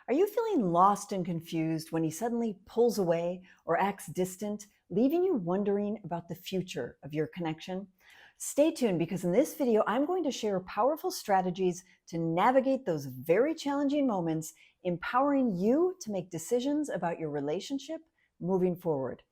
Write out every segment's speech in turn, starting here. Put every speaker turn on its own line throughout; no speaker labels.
Are you feeling lost and confused when he suddenly pulls away or acts distant, leaving you wondering about the future of your connection? Stay tuned because in this video, I'm going to share powerful strategies to navigate those very challenging moments, empowering you to make decisions about your relationship moving forward.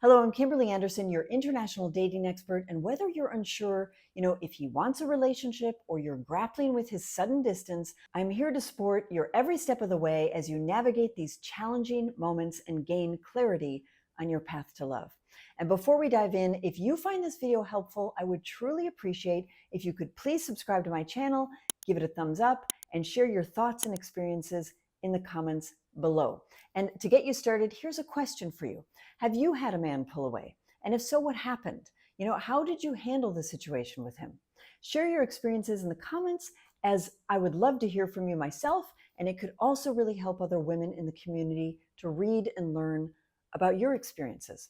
Hello, I'm Kimberly Anderson, your international dating expert. And whether you're unsure, if he wants a relationship or you're grappling with his sudden distance, I'm here to support your every step of the way as you navigate these challenging moments and gain clarity on your path to love. And before we dive in, if you find this video helpful, I would truly appreciate if you could please subscribe to my channel, give it a thumbs up, and share your thoughts and experiences in the comments below. And to get you started, here's a question for you. Have you had a man pull away? And if so, what happened? How did you handle the situation with him? Share your experiences in the comments, as I would love to hear from you myself, and it could also really help other women in the community to read and learn about your experiences.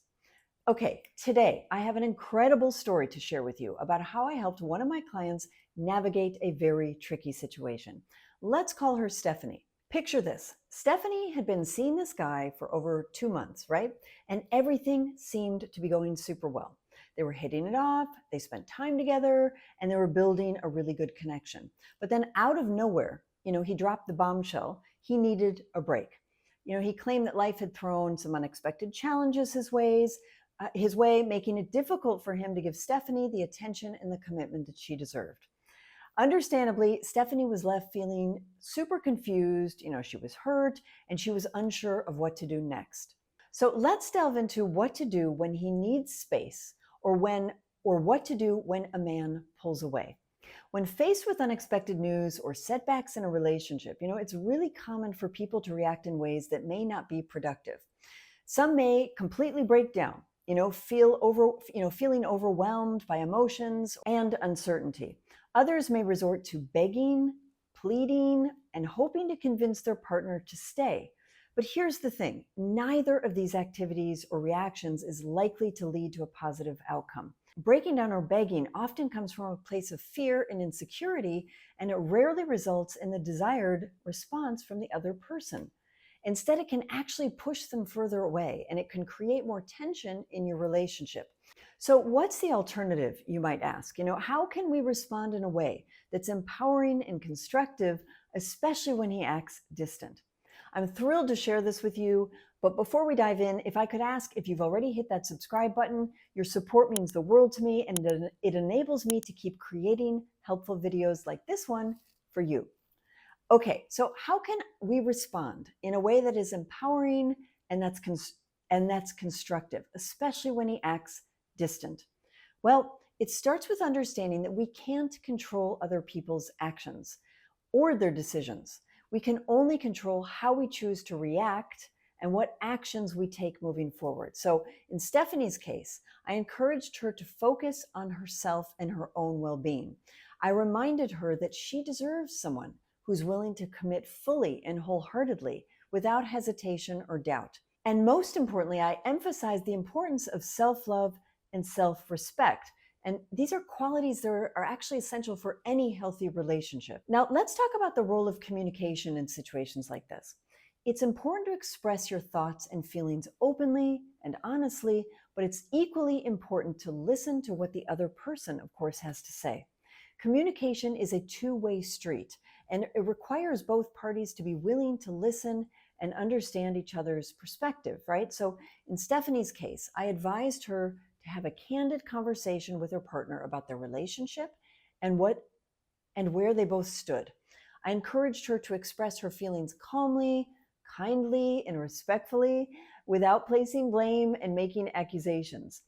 Okay, today I have an incredible story to share with you about how I helped one of my clients navigate a very tricky situation. Let's call her Stephanie. Picture this. Stephanie had been seeing this guy for over 2 months, right? And everything seemed to be going super well. They were hitting it off, they spent time together, and they were building a really good connection. But then out of nowhere, he dropped the bombshell. He needed a break. He claimed that life had thrown some unexpected challenges his way, making it difficult for him to give Stephanie the attention and the commitment that she deserved. Understandably, Stephanie was left feeling super confused. She was hurt and she was unsure of what to do next. So let's delve into what to do when he needs space, or what to do when a man pulls away. When faced with unexpected news or setbacks in a relationship, it's really common for people to react in ways that may not be productive. Some may completely break down, feeling overwhelmed by emotions and uncertainty. Others may resort to begging, pleading, and hoping to convince their partner to stay. But here's the thing, neither of these activities or reactions is likely to lead to a positive outcome. Breaking down or begging often comes from a place of fear and insecurity, and it rarely results in the desired response from the other person. Instead, it can actually push them further away, and it can create more tension in your relationship. So what's the alternative, you might ask? How can we respond in a way that's empowering and constructive, especially when he acts distant? I'm thrilled to share this with you, but before we dive in, if I could ask if you've already hit that subscribe button. Your support means the world to me, and it enables me to keep creating helpful videos like this one for you. Okay, so how can we respond in a way that is empowering and that's constructive, especially when he acts distant? Well, it starts with understanding that we can't control other people's actions or their decisions. We can only control how we choose to react and what actions we take moving forward. So in Stephanie's case, I encouraged her to focus on herself and her own well-being. I reminded her that she deserves someone who's willing to commit fully and wholeheartedly without hesitation or doubt. And most importantly, I emphasized the importance of self-love and self-respect. And these are qualities that are actually essential for any healthy relationship. Now, let's talk about the role of communication in situations like this. It's important to express your thoughts and feelings openly and honestly, but it's equally important to listen to what the other person, of course, has to say. Communication is a two-way street, and it requires both parties to be willing to listen and understand each other's perspective, right? So in Stephanie's case, I advised her to have a candid conversation with her partner about their relationship and where they both stood. I encouraged her to express her feelings calmly, kindly, and respectfully without placing blame and making accusations.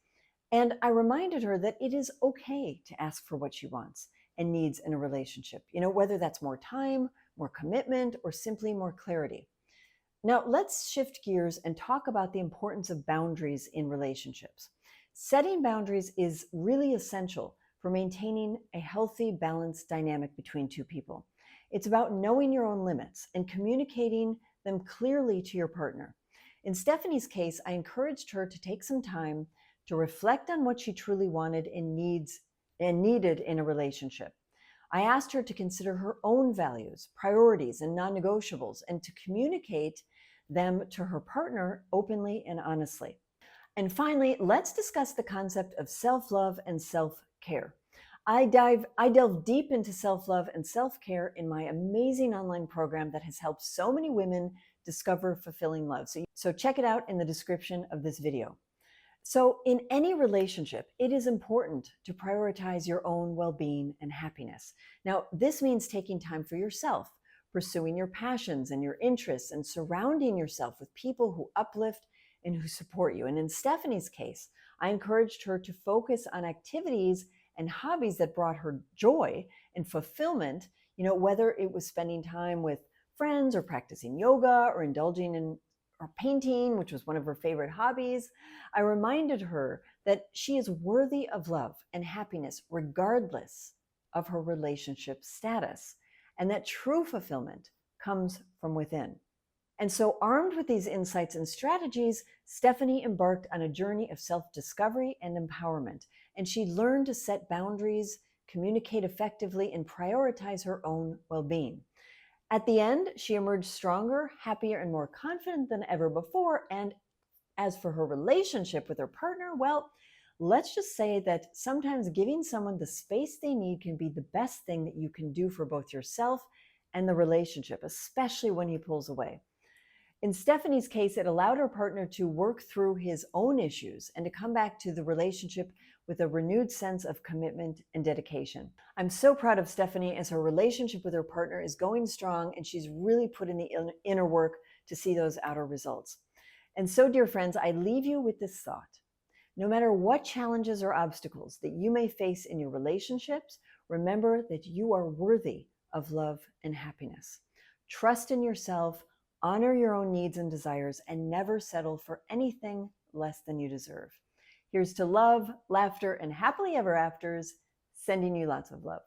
And I reminded her that it is okay to ask for what she wants and needs in a relationship, whether that's more time, more commitment, or simply more clarity. Now, let's shift gears and talk about the importance of boundaries in relationships. Setting boundaries is really essential for maintaining a healthy, balanced dynamic between two people. It's about knowing your own limits and communicating them clearly to your partner. In Stephanie's case, I encouraged her to take some time to reflect on what she truly wanted and needed in a relationship. I asked her to consider her own values, priorities, and non negotiables, and to communicate them to her partner openly and honestly. And finally, let's discuss the concept of self love and self care. I delve deep into self love and self care in my amazing online program that has helped so many women discover fulfilling love. So check it out in the description of this video. So, in any relationship, it is important to prioritize your own well being and happiness. Now, this means taking time for yourself, pursuing your passions and your interests, and surrounding yourself with people who uplift and who support you. And in Stephanie's case, I encouraged her to focus on activities and hobbies that brought her joy and fulfillment, whether it was spending time with friends or practicing yoga or indulging in or painting, which was one of her favorite hobbies. I reminded her that she is worthy of love and happiness regardless of her relationship status, and that true fulfillment comes from within. And so, armed with these insights and strategies, Stephanie embarked on a journey of self-discovery and empowerment, and she learned to set boundaries, communicate effectively, and prioritize her own well-being. At the end, she emerged stronger, happier, and more confident than ever before. And as for her relationship with her partner, well, let's just say that sometimes giving someone the space they need can be the best thing that you can do for both yourself and the relationship, especially when he pulls away. In Stephanie's case, it allowed her partner to work through his own issues and to come back to the relationship with a renewed sense of commitment and dedication. I'm so proud of Stephanie as her relationship with her partner is going strong, and she's really put in the inner work to see those outer results. And so, dear friends, I leave you with this thought. No matter what challenges or obstacles that you may face in your relationships, remember that you are worthy of love and happiness. Trust in yourself, honor your own needs and desires, and never settle for anything less than you deserve. Here's to love, laughter, and happily ever afters, sending you lots of love.